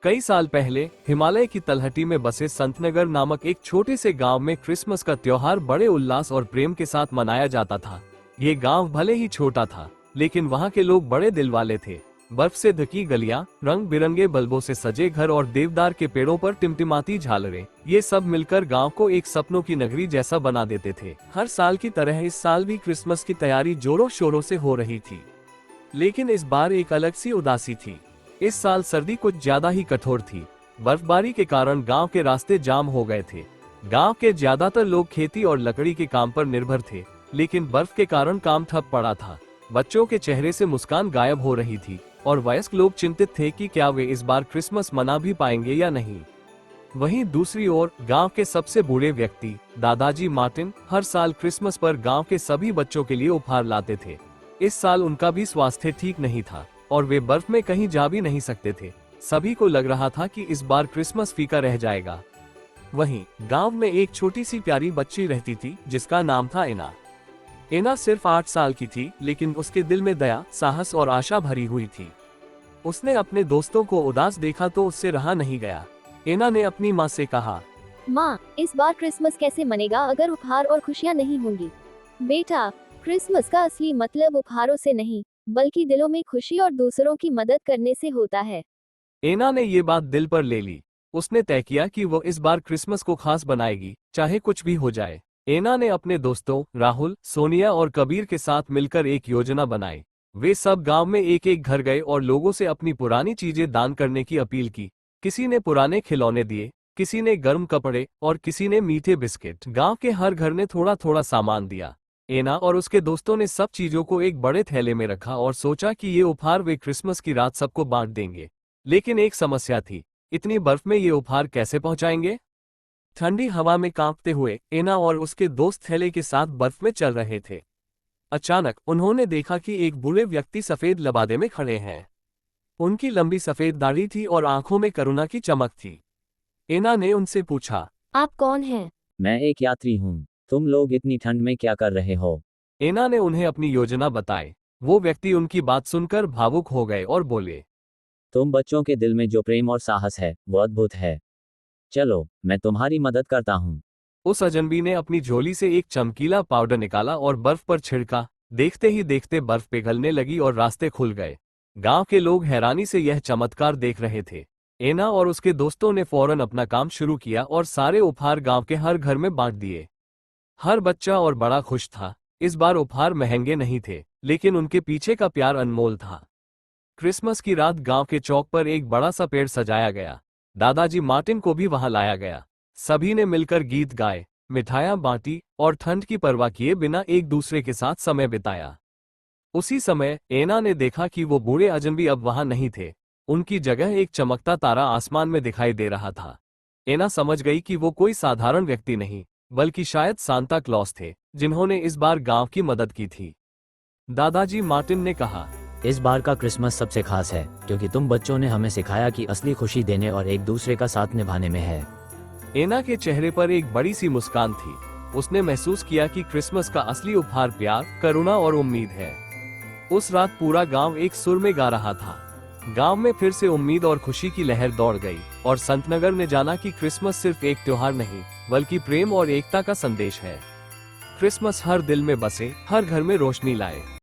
कई साल पहले हिमालय की तलहटी में बसे संतनगर नामक एक छोटे से गांव में क्रिसमस का त्योहार बड़े उल्लास और प्रेम के साथ मनाया जाता था। ये गांव भले ही छोटा था, लेकिन वहां के लोग बड़े दिल वाले थे। बर्फ से ढकी गलियां, रंग बिरंगे बल्बों से सजे घर और देवदार के पेड़ों पर टिमटिमाती झालरें, ये सब मिलकर गांव को एक सपनों की नगरी जैसा बना देते थे। हर साल की तरह इस साल भी क्रिसमस की तैयारी जोरों शोरों से हो रही थी, लेकिन इस बार एक अलग सी उदासी थी। इस साल सर्दी कुछ ज्यादा ही कठोर थी। बर्फबारी के कारण गांव के रास्ते जाम हो गए थे। गांव के ज्यादातर लोग खेती और लकड़ी के काम पर निर्भर थे, लेकिन बर्फ के कारण काम ठप पड़ा था। बच्चों के चेहरे से मुस्कान गायब हो रही थी और वयस्क लोग चिंतित थे कि क्या वे इस बार क्रिसमस मना भी पाएंगे या नहीं। वहीं दूसरी ओर गांव के सबसे बूढ़े व्यक्ति दादाजी मार्टिन हर साल क्रिसमस पर गांव के सभी बच्चों के लिए उपहार लाते थे। इस साल उनका भी स्वास्थ्य ठीक नहीं था और वे बर्फ में कहीं जा भी नहीं सकते थे। सभी को लग रहा था कि इस बार क्रिसमस फीका रह जाएगा। वहीं गांव में एक छोटी सी प्यारी बच्ची रहती थी जिसका नाम था एना। एना सिर्फ 8 साल की थी, लेकिन उसके दिल में दया, साहस और आशा भरी हुई थी। उसने अपने दोस्तों को उदास देखा तो उससे रहा नहीं गया। एना ने अपनी माँ से कहा, माँ, इस बार क्रिसमस कैसे मनेगा अगर उपहार और खुशियाँ नहीं होंगी? बेटा, क्रिसमस का असली मतलब उपहारों से नहीं, बल्कि दिलों में खुशी और दूसरों की मदद करने से होता है। एना ने ये बात दिल पर ले ली। उसने तय किया कि वो इस बार क्रिसमस को खास बनाएगी, चाहे कुछ भी हो जाए। एना ने अपने दोस्तों राहुल, सोनिया और कबीर के साथ मिलकर एक योजना बनाई। वे सब गांव में एक एक घर गए और लोगों से अपनी पुरानी चीजें दान करने की अपील की। किसी ने पुराने खिलौने दिए, किसी ने गर्म कपड़े और किसी ने मीठे बिस्किट। गांव के हर घर ने थोड़ा थोड़ा सामान दिया। एना और उसके दोस्तों ने सब चीजों को एक बड़े थैले में रखा और सोचा कि ये उपहार वे क्रिसमस की रात सबको बांट देंगे। लेकिन एक समस्या थी, इतनी बर्फ में ये उपहार कैसे पहुंचाएंगे? ठंडी हवा में कांपते हुए एना और उसके दोस्त थैले के साथ बर्फ में चल रहे थे। अचानक उन्होंने देखा कि एक बूढ़े व्यक्ति सफेद लबादे में खड़े हैं। उनकी लंबी सफेद दाढ़ी थी और आंखों में करुणा की चमक थी। एना ने उनसे पूछा, आप कौन हैं? मैं एक यात्री हूँ। तुम लोग इतनी ठंड में क्या कर रहे हो? एना ने उन्हें अपनी योजना बताई। वो व्यक्ति उनकी बात सुनकर भावुक हो गए और बोले, तुम बच्चों के दिल में जो प्रेम और साहस है वो अद्भुत है। चलो, मैं तुम्हारी मदद करता हूँ। उस अजनबी ने अपनी झोली से एक चमकीला पाउडर निकाला और बर्फ पर छिड़का। देखते ही देखते बर्फ पिघलने लगी और रास्ते खुल गए। गांव के लोग हैरानी से यह चमत्कार देख रहे थे। एना और उसके दोस्तों ने फौरन अपना काम शुरू किया और सारे उपहार गांव के हर घर में बांट दिए। हर बच्चा और बड़ा खुश था। इस बार उपहार महंगे नहीं थे, लेकिन उनके पीछे का प्यार अनमोल था। क्रिसमस की रात गांव के चौक पर एक बड़ा सा पेड़ सजाया गया। दादाजी मार्टिन को भी वहां लाया गया। सभी ने मिलकर गीत गाए, मिठाइयां बांटी और ठंड की परवाह किए बिना एक दूसरे के साथ समय बिताया। उसी समय एना ने देखा कि वो बूढ़े अजनबी अब वहां नहीं थे। उनकी जगह एक चमकता तारा आसमान में दिखाई दे रहा था। एना समझ गई कि वो कोई साधारण व्यक्ति नहीं, बल्कि शायद सांता क्लॉस थे, जिन्होंने इस बार गांव की मदद की थी। दादाजी मार्टिन ने कहा, इस बार का क्रिसमस सबसे खास है क्योंकि तुम बच्चों ने हमें सिखाया कि असली खुशी देने और एक दूसरे का साथ निभाने में है। एना के चेहरे पर एक बड़ी सी मुस्कान थी। उसने महसूस किया कि क्रिसमस का असली उपहार प्यार, करुणा और उम्मीद है। उस रात पूरा गांव एक सुर में गा रहा था। गांव में फिर से उम्मीद और खुशी की लहर दौड़ गई और संतनगर ने जाना कि क्रिसमस सिर्फ एक त्योहार नहीं, बल्कि प्रेम और एकता का संदेश है। क्रिसमस हर दिल में बसे, हर घर में रोशनी लाए।